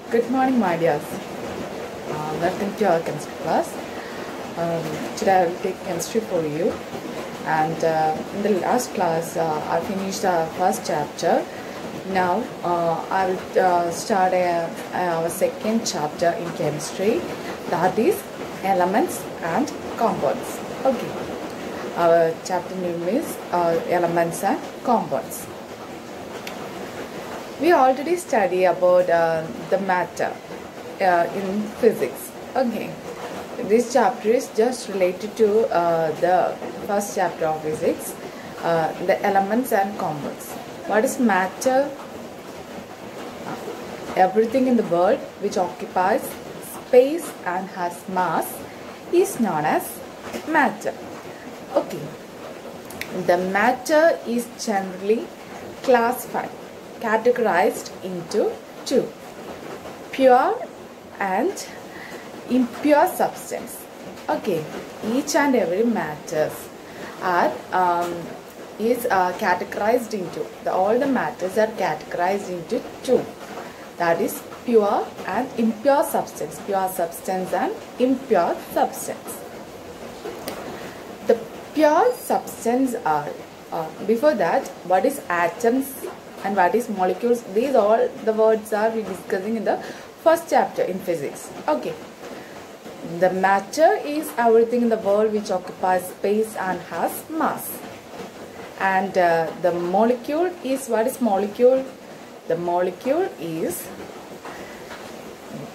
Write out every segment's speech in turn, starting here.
Good morning, my dears. Welcome to our chemistry class. Today I will take chemistry for you. And in the last class, I finished our first chapter. Now I will start our second chapter in chemistry, that is elements and compounds. Okay. Our chapter name is elements and compounds. We already studied about the matter in physics. Okay, this chapter is just related to the first chapter of physics, the elements and compounds. What is matter? Everything in the world which occupies space and has mass is known as matter. Okay, the matter is generally categorized into two: pure and impure substance. Okay, each and every matters are categorized into all the matters are categorized into two, that is pure and impure substance, pure substance and impure substance. The pure substance are before that, what is atoms and what is molecules? These all the words are we discussing in the first chapter in physics. Okay, the matter is everything in the world which occupies space and has mass, and the molecule is, what is molecule? The molecule is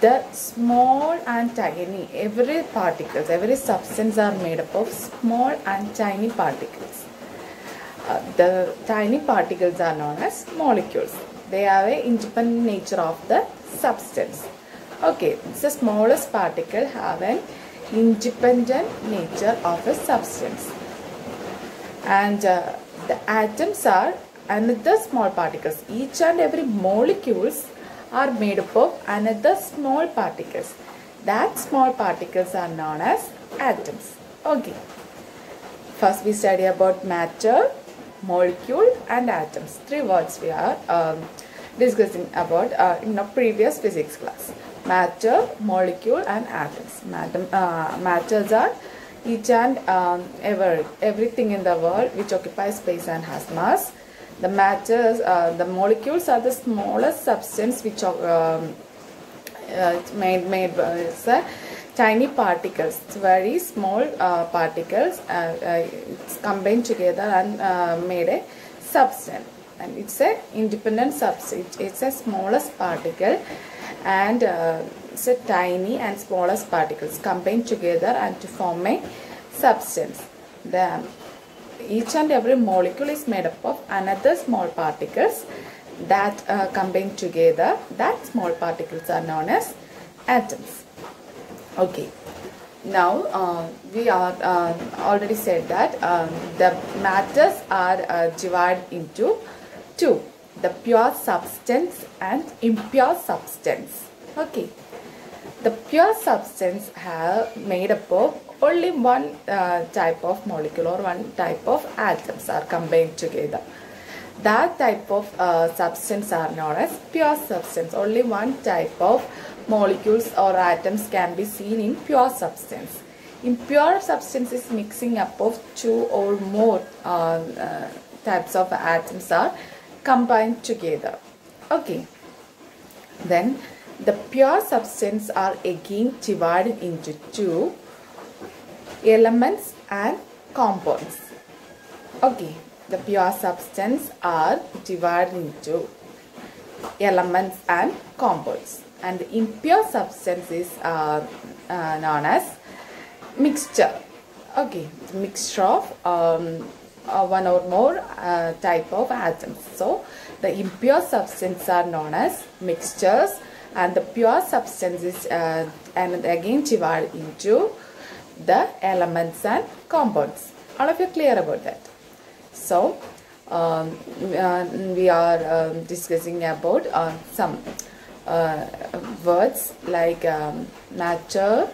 the small and tiny, every particles, every substance are made up of small and tiny particles. The tiny particles are known as molecules. They have an independent nature of the substance. Okay, the smallest particle have an independent nature of a substance. And the atoms are another small particles. Each and every molecules are made up of another small particles. That small particles are known as atoms. Okay. First we study about matter, molecule and atoms. Three words we are discussing about in a previous physics class. Matter, molecule and atoms. Matters are each and everything in the world which occupies space and has mass. The matters, the molecules are the smallest substance which made tiny particles. It's very small particles. It's combined together and made a substance. And it's a independent substance. It's a smallest particle, and it's a tiny and smallest particles combined together and to form a substance. Each and every molecule is made up of another small particles that combine together. That small particles are known as atoms. Okay, now we are already said that the matters are divided into two: the pure substance and impure substance. Okay, the pure substance have made up of only one type of molecule or one type of atoms are combined together. That type of substance are known as pure substance. Only one type of molecules or atoms can be seen in pure substance. Impure substance is mixing up of two or more types of atoms are combined together. Okay, then the pure substance are again divided into two: elements and compounds. Okay, the pure substance are divided into elements and compounds, and the impure substance is known as mixture. Okay, mixture of one or more type of atoms. So the impure substances are known as mixtures, and the pure substance is and again divided into the elements and compounds. All of you clear about that? So we are discussing about some words like matter.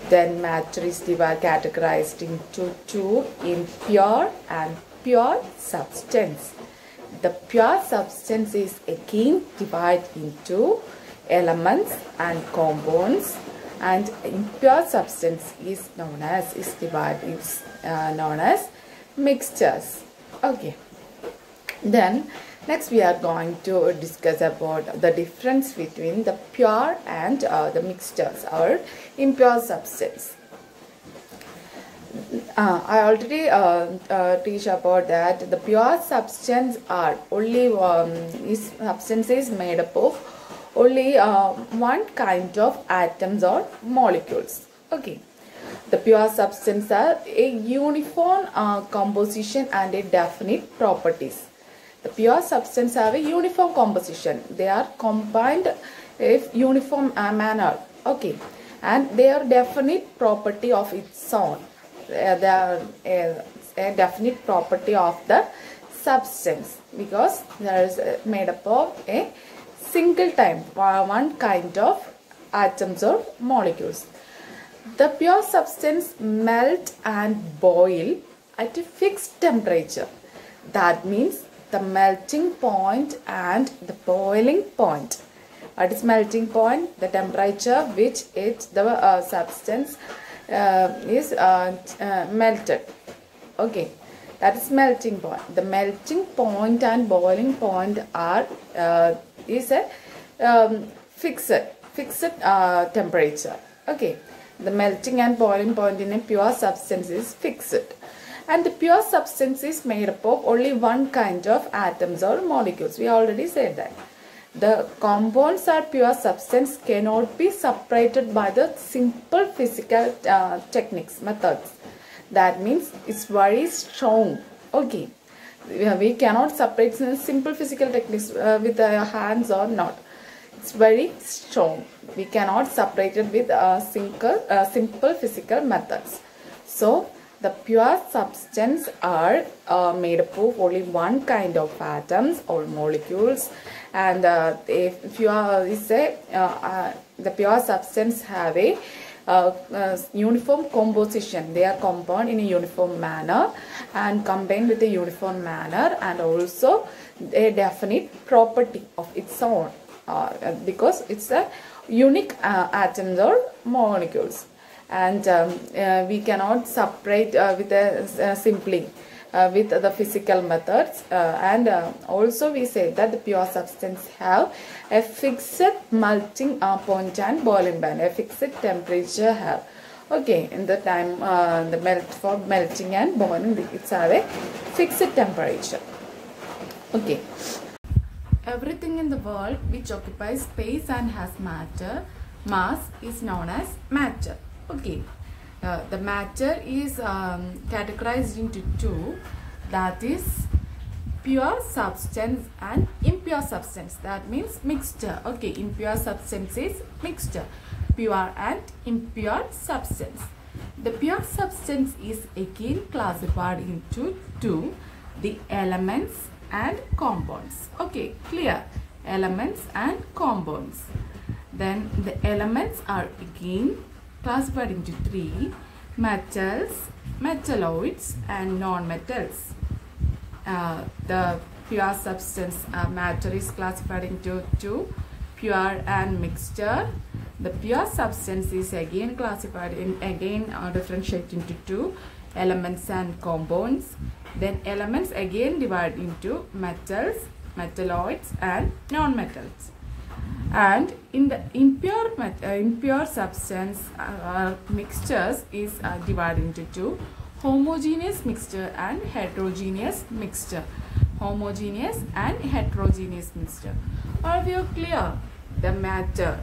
Then matter is categorized into two: impure and pure substance. The pure substance is again divided into elements and compounds, and impure substance is known as mixtures. Okay. Then next we are going to discuss about the difference between the pure and the mixtures or impure substance. I already teach about that the pure substance are only substance is made up of only one kind of atoms or molecules. Okay, the pure substance are a uniform composition and a definite properties. The pure substance have a uniform composition. They are combined in uniform manner. Okay, and they are definite property of its own. They are a definite property of the substance because there is made up of a single time one kind of atoms or molecules. The pure substance melt and boil at a fixed temperature. That means the melting point and the boiling point. What is melting point? The temperature which the substance is melted. Okay, that is melting point. The melting point and boiling point are is a fixed temperature. Okay, the melting and boiling point in a pure substance is fixed, and the pure substance is made up of only one kind of atoms or molecules. We already said that. The compounds or pure substance cannot be separated by the simple physical techniques, methods. That means it's very strong. Okay, we cannot separate simple physical techniques with our hands or not. It's very strong. We cannot separate it with simple physical methods. So the pure substance are made up of only one kind of atoms or molecules, and if you say the pure substance have a uniform composition. They are compound in a uniform manner and combined with a uniform manner, and also a definite property of its own because it's a unique atoms or molecules. And we cannot separate with simply with the physical methods, and also we say that the pure substance have a fixed melting point and boiling point, a fixed temperature have. Okay, in the time for melting and boiling, it's have a fixed temperature. Okay. Everything in the world which occupies space and has mass is known as matter. Okay, the matter is categorized into two, that is pure substance and impure substance. That means mixture. Okay, impure substance is mixture, pure and impure substance. The pure substance is again classified into two, the elements and compounds. Okay, clear? Elements and compounds. Then the elements are again classified into three, metals, metalloids and non-metals. The pure substance matter is classified into two, pure and mixture. The pure substance is again classified in differentiated into two, elements and compounds. Then elements again divide into metals, metalloids and non-metals. And in the impure substance mixtures is divided into two, homogeneous mixture and heterogeneous mixture. Homogeneous and heterogeneous mixture. Are you clear? The matter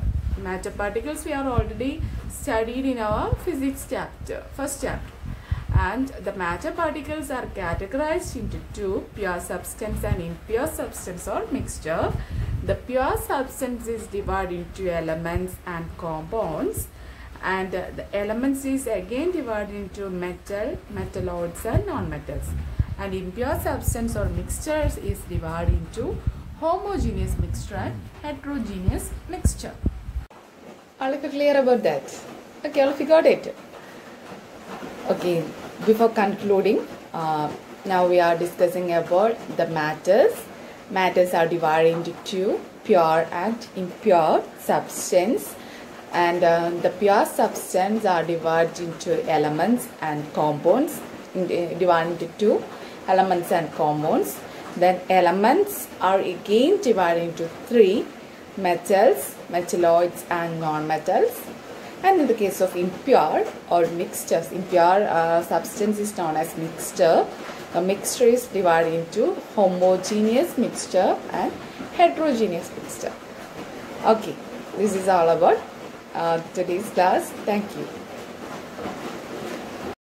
particles we are already studied in our physics chapter, first chapter. And the matter particles are categorized into two, pure substance and impure substance or mixture. The pure substance is divided into elements and compounds, and the elements is again divided into metal, metalloids and non-metals. And impure substance or mixtures is divided into homogeneous mixture and heterogeneous mixture. All of you clear about that? Okay, all of you got it? Okay, before concluding, now we are discussing about the matters. Matters are divided into two, pure and impure substance. And the pure substance are divided into elements and compounds, divided into two, elements and compounds. Then elements are again divided into three, metals, metalloids and non-metals. And in the case of impure or mixtures, impure substance is known as mixture. A mixture is divided into homogeneous mixture and heterogeneous mixture. Okay, this is all about today's class. Thank you.